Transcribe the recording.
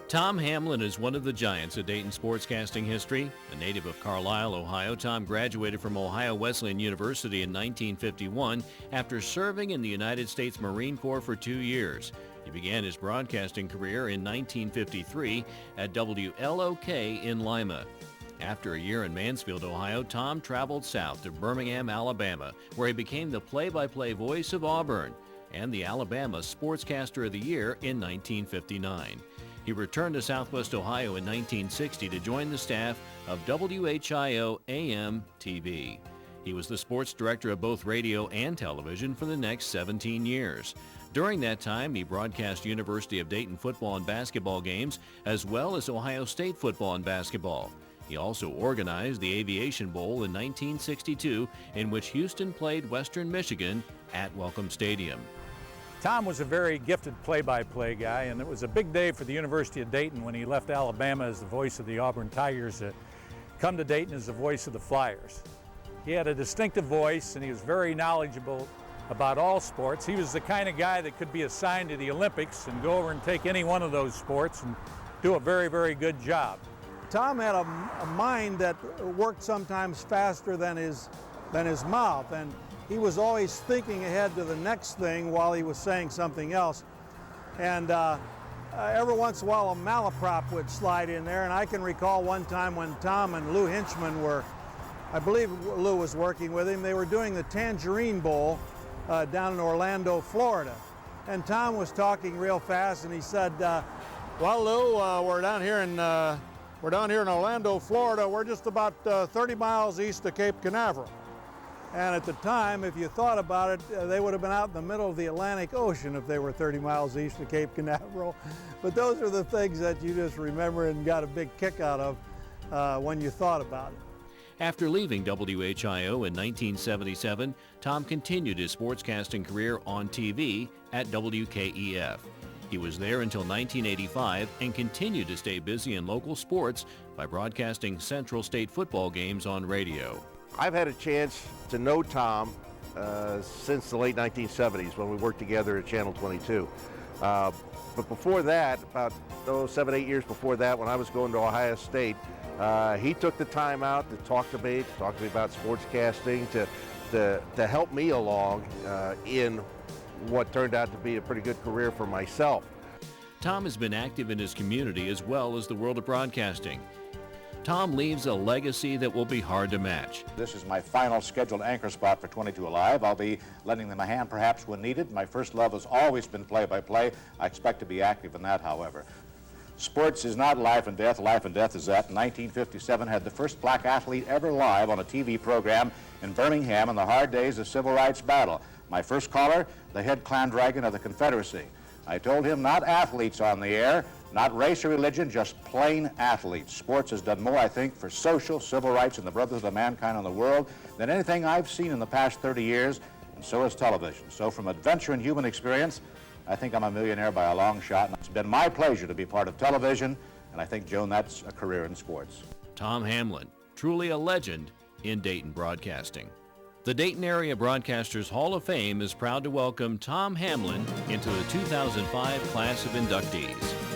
Tom Hamlin is one of the giants of Dayton sportscasting history. A native of Carlisle, Ohio, Tom graduated from Ohio Wesleyan University in 1951 after serving in the United States Marine Corps for 2 years. He began his broadcasting career in 1953 at WLOK in Lima. After a year in Mansfield, Ohio, Tom traveled south to Birmingham, Alabama, where he became the play-by-play voice of Auburn and the Alabama Sportscaster of the Year in 1959. He returned to Southwest Ohio in 1960 to join the staff of WHIO AM TV. He was the sports director of both radio and television for the next 17 years. During that time, he broadcast University of Dayton football and basketball games, as well as Ohio State football and basketball. He also organized the Aviation Bowl in 1962, in which Houston played Western Michigan at Welcome Stadium. Tom was a very gifted play-by-play guy, and it was a big day for the University of Dayton when he left Alabama as the voice of the Auburn Tigers to come to Dayton as the voice of the Flyers. He had a distinctive voice, and he was very knowledgeable about all sports. He was the kind of guy that could be assigned to the Olympics and go over and take any one of those sports and do a very, very good job. Tom had a mind that worked sometimes faster than his mouth, and he was always thinking ahead to the next thing while he was saying something else. And every once in a while a malaprop would slide in there, and I can recall one time when Tom and Lou Hinchman were, I believe Lou was working with him, they were doing the Tangerine Bowl down in Orlando, Florida. And Tom was talking real fast, and he said, well, Lou, we're down here in Orlando, Florida. We're just about 30 miles east of Cape Canaveral. And at the time, if you thought about it, they would have been out in the middle of the Atlantic Ocean if they were 30 miles east of Cape Canaveral. But those are the things that you just remember and got a big kick out of when you thought about it. After leaving WHIO in 1977, Tom continued his sportscasting career on TV at WKEF. He was there until 1985 and continued to stay busy in local sports by broadcasting Central State football games on radio. I've had a chance to know Tom since the late 1970s when we worked together at Channel 22. But before that, about 7, 8 years before that, when I was going to Ohio State, he took the time out to talk to me about sportscasting, to help me along in what turned out to be a pretty good career for myself. Tom has been active in his community as well as the world of broadcasting. Tom leaves a legacy that will be hard to match. This is my final scheduled anchor spot for 22 Alive. I'll be lending them a hand perhaps when needed. My first love has always been play-by-play. I expect to be active in that, however. Sports is not life and death. Life and death is that. In 1957, had the first black athlete ever live on a TV program in Birmingham in the hard days of civil rights battle. My first caller, the head clan dragon of the Confederacy. I told him not athletes on the air, not race or religion, just plain athletes. Sports has done more, I think, for social, civil rights, and the brotherhood of mankind in the world than anything I've seen in the past 30 years, and so has television. So from adventure and human experience, I think I'm a millionaire by a long shot, and it's been my pleasure to be part of television, and I think, Joan, that's a career in sports. Tom Hamlin, truly a legend in Dayton broadcasting. The Dayton Area Broadcasters Hall of Fame is proud to welcome Tom Hamlin into the 2005 class of inductees.